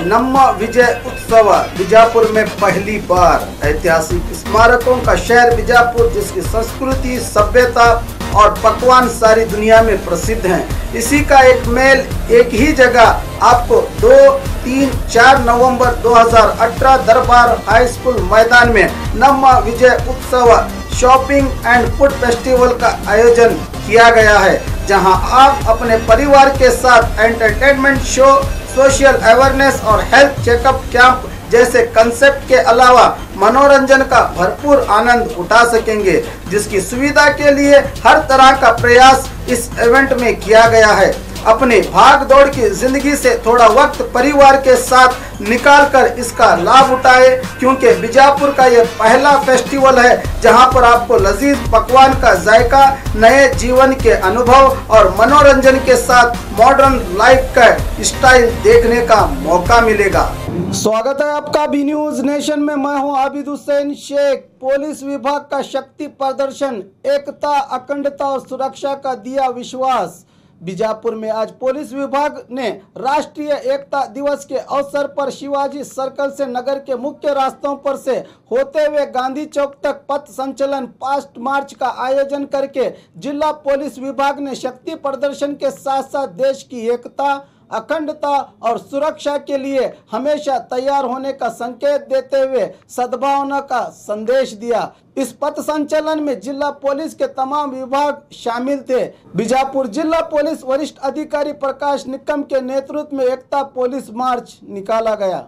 नम्मा विजय उत्सव बीजापुर में पहली बार। ऐतिहासिक स्मारकों का शहर बीजापुर, जिसकी संस्कृति, सभ्यता और पकवान सारी दुनिया में प्रसिद्ध हैं। इसी का एक मेल एक ही जगह आपको 2, 3, 4 नवंबर 2018 दरबार हाई स्कूल मैदान में नम्मा विजय उत्सव शॉपिंग एंड फूड फेस्टिवल का आयोजन किया गया है, जहां आप अपने परिवार के साथ एंटरटेनमेंट शो, सोशल अवेयरनेस और हेल्थ चेकअप कैंप जैसे कंसेप्ट के अलावा मनोरंजन का भरपूर आनंद उठा सकेंगे, जिसकी सुविधा के लिए हर तरह का प्रयास इस इवेंट में किया गया है। अपनी भाग दौड़ की जिंदगी से थोड़ा वक्त परिवार के साथ निकालकर इसका लाभ उठाए, क्योंकि बीजापुर का यह पहला फेस्टिवल है जहां पर आपको लजीज पकवान का जायका, नए जीवन के अनुभव और मनोरंजन के साथ मॉडर्न लाइफ का स्टाइल देखने का मौका मिलेगा। स्वागत है आपका बी न्यूज नेशन में। मैं हूं आबिद हुसैन शेख। पुलिस विभाग का शक्ति प्रदर्शन, एकता, अखंडता और सुरक्षा का दिया विश्वास। बीजापुर में आज पुलिस विभाग ने राष्ट्रीय एकता दिवस के अवसर पर शिवाजी सर्कल से नगर के मुख्य रास्तों पर से होते हुए गांधी चौक तक पथ संचलन पास्ट मार्च का आयोजन करके जिला पुलिस विभाग ने शक्ति प्रदर्शन के साथ साथ देश की एकता, अखंडता और सुरक्षा के लिए हमेशा तैयार होने का संकेत देते हुए सद्भावना का संदेश दिया। इस पथ संचलन में जिला पुलिस के तमाम विभाग शामिल थे। बीजापुर जिला पुलिस वरिष्ठ अधिकारी प्रकाश निकम के नेतृत्व में एकता पुलिस मार्च निकाला गया।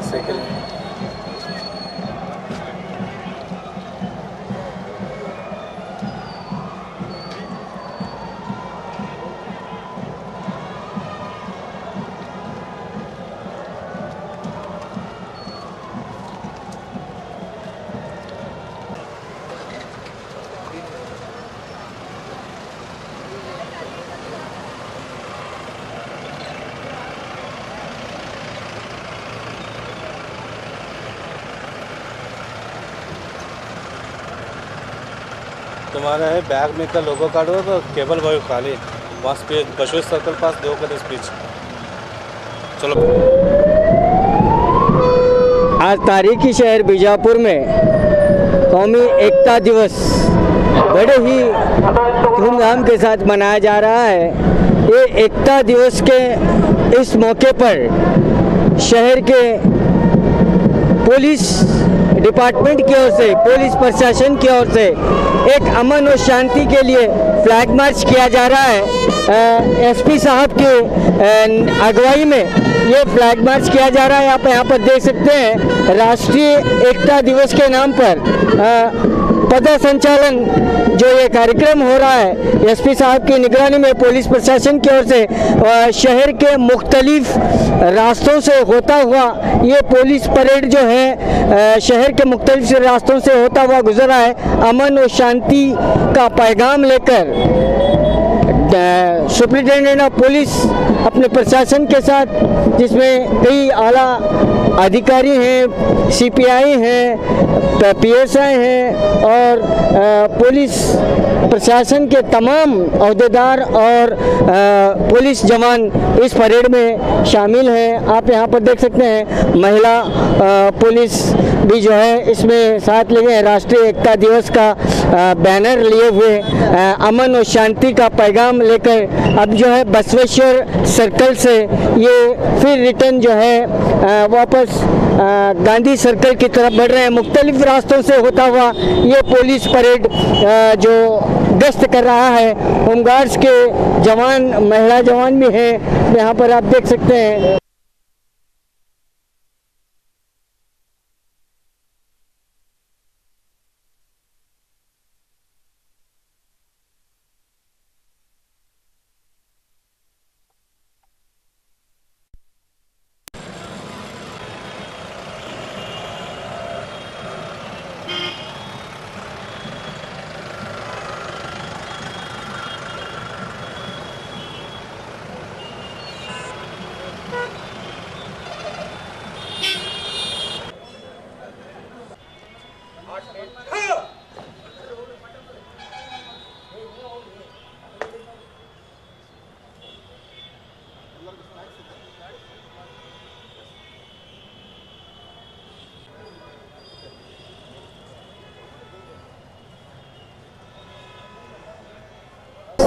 साइकिल तुम्हारा है बैग में का लोगो काटो तो केबल बॉय खाली वहाँ पे बशोर सर्कल पास दो कर स्पीच। चलो, आज तारीखी शहर बीजापुर में कौमी एकता दिवस बड़े ही धूमधाम के साथ मनाया जा रहा है। ये एकता दिवस के इस मौके पर शहर के पुलिस डिपार्टमेंट की ओर से, पुलिस प्रशासन की ओर से एक अमन और शांति के लिए फ्लैग मार्च किया जा रहा है। एसपी साहब के अगुवाई में ये फ्लैग मार्च किया जा रहा है। आप यहाँ पर देख सकते हैं राष्ट्रीय एकता दिवस के नाम पर पथ संचालन जो ये कार्यक्रम हो रहा है, एसपी साहब की निगरानी में पुलिस प्रशासन की ओर से शहर के मुख्तलिफ रास्तों से होता हुआ ये पुलिस परेड जो है शहर के मुख्तलिफ रास्तों से होता हुआ गुजरा है। अमन और शांति का पैगाम लेकर सुप्रिंटेंडेंट ऑफ पुलिस अपने प्रशासन के साथ, जिसमें कई आला अधिकारी हैं, सीपीआई हैं, पीएसआई हैं और पुलिस प्रशासन के तमाम अहदेदार और पुलिस जवान इस परेड में शामिल हैं। आप यहाँ पर देख सकते हैं महिला पुलिस भी जो है इसमें साथ लगे हैं। राष्ट्रीय एकता दिवस का बैनर लिए हुए अमन और शांति का पैगाम लेकर अब जो है बसवेश्वर सर्कल से ये फिर रिटर्न जो है वापस गांधी सर्कल की तरफ बढ़ रहे हैं। मुख्तलिफ रास्तों से होता हुआ ये पुलिस परेड जो गश्त कर रहा है। होमगार्ड्स के जवान, महिला जवान भी हैं, यहाँ पर आप देख सकते हैं।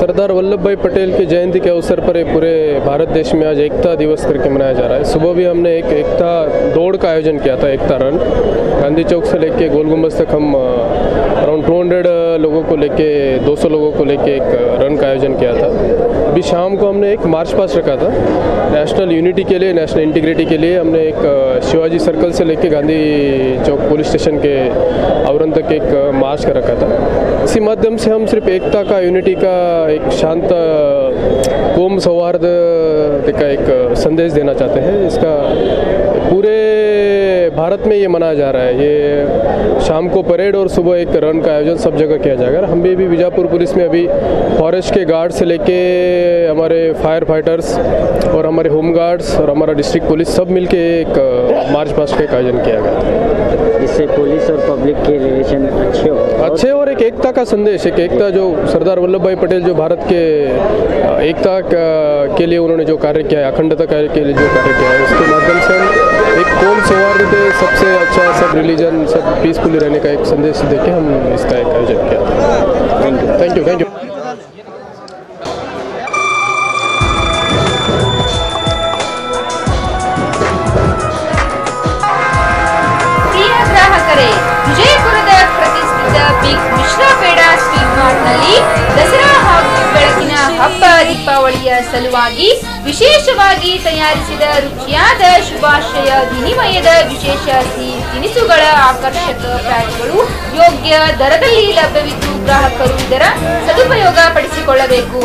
सरदार वल्लभ भाई पटेल की जयंती के अवसर पर पूरे भारत देश में आज एकता दिवस करके मनाया जा रहा है। सुबह भी हमने एक एकता दौड़ का आयोजन किया था, एकता रन। गांधी चौक से लेके गोल गुंबद तक हम अराउंड 200 लोगों को लेके 200 लोगों को लेके एक रन का आयोजन किया था। अभी शाम को हमने एक मार्च पास्ट रखा था नेशनल यूनिटी के लिए, नेशनल इंटीग्रिटी के लिए। हमने एक शिवाजी सर्कल से लेके गांधी चौक पुलिस स्टेशन के आवरण तक एक मार्च का रखा था। इसी माध्यम से हम सिर्फ एकता का, यूनिटी का, एक शांत कौम सौहार्द का एक संदेश देना चाहते हैं। इसका पूरे भारत में ये मनाया जा रहा है। ये शाम को परेड और सुबह एक रन का आयोजन सब जगह किया जाएगा। हम भी बीजापुर पुलिस में अभी फॉरेस्ट के गार्ड से लेके हमारे फायर फाइटर्स और हमारे होम गार्ड्स और हमारा डिस्ट्रिक्ट पुलिस सब मिलके एक मार्च पास्ट का एक आयोजन किया गया। इससे पुलिस और पब्लिक के रिलेशन अच्छे और एक एकता का संदेश, एक एकता जो सरदार वल्लभ भाई पटेल जो भारत के एकता के लिए उन्होंने जो कार्य किया है, अखंडता के लिए जो कार्य किया है, उसके माध्यम से हम एक कौम सौहार्द पे सबसे अच्छा, सब रिलीजन सब पीसफुली रहने का एक संदेश देके हम इसका एक आयोजन किया था। Thank you. ವಿಜಯಪುರದ ಪ್ರತಿಷ್ಠಿತ ಬಿಗ್ ಮಿಶ್ರಾ ಪೇಡ ಸ್ವೀಟ್ ಮಾರ್ಟ್ನಲ್ಲಿ ದಸರಾ ಹಾಗೂ ಬೆಳಕಿನ ಹಬ್ಬ ದೀಪಾವಳಿಯ ಸಲುವಾಗಿ ವಿಶೇಷವಾಗಿ ತಯಾರಿಸಿದ ರುಚಿಯಾದ ಶುಭಾಶಯ ವಿನಿಮಯದ ವಿಶೇಷ ಸಿಹಿ ತಿನಿಸುಗಳ ಆಕರ್ಷಕ ಪ್ಯಾಕ್ಗಳು ಯೋಗ್ಯ ದರದಲ್ಲಿ ಲಭ್ಯವಿದ್ದು ಗ್ರಾಹಕರು ಇದರ ಸದುಪಯೋಗ ಪಡಿಸಿಕೊಳ್ಳಬೇಕು।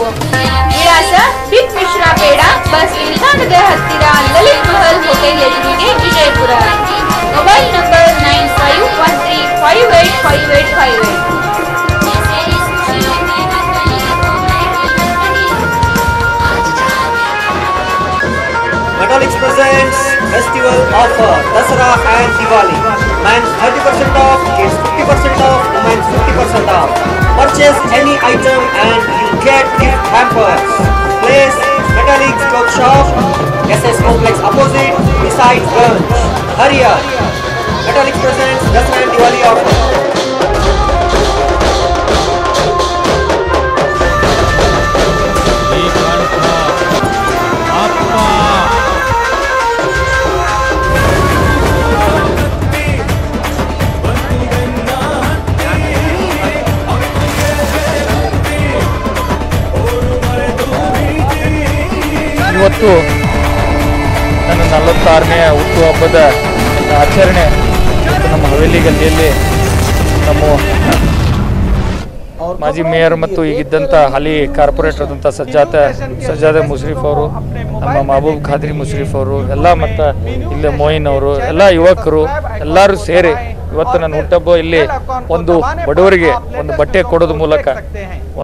ವಿಳಾಸ ಬಿಗ್ ಮಿಶ್ರಾ ಪೇಡ, ಬಸ್ ನಿಲ್ದಾಣದ ಹತ್ತಿರ ಲಲಿತ್ ಮಹಲ್ ಹೋಟೆಲ್ ಎದುರಿಗೆ, Vijayapura. Mobile number 9513585858। Metallics presents festival offer Dasara and Diwali. Men's 30% off, kids 50% off, women's 50% off. Purchase any item and you get gift hampers. Place Metallics Cloth Shop, SS Complex opposite, beside Ganj. Hurry up! Metallics presents Dasara and Diwali offer. ಇವತ್ತು ನನ್ನ 46ನೇ ಹುಟ್ಟುಹಬ್ಬದ ಆಚರಣೆ ನಮ್ಮ ಹವೇಲಿ ಗಲ್ಲಿಯಲ್ಲಿ ನಮ್ಮ ಮಾಜಿ mayor ಮತ್ತು ಈಗಿದ್ದಂಥ ಹಾಲಿ corporate ಆದಂಥ ಸಜ್ಜಾದ ಮುಷರೀಫ್ ಅವರು, ನಮ್ಮ ಮಹಬೂಬ್ ಖಾದ್ರಿ ಮುಷರೀಫ್ ಅವರು ಎಲ್ಲ, ಮತ್ತು ಇಲ್ಲಿ ಮೊಯಿನ್ ಅವರು ಎಲ್ಲ ಯುವಕರು ಎಲ್ಲರೂ ಸೇರಿ ಇವತ್ತು ನನ್ನ ಹುಟ್ಟುಹಬ್ಬ ಇಲ್ಲಿ ಒಂದು ಬಡವರಿಗೆ ಒಂದು ಬಟ್ಟೆ ಕೊಡೋದ್ರ ಮೂಲಕ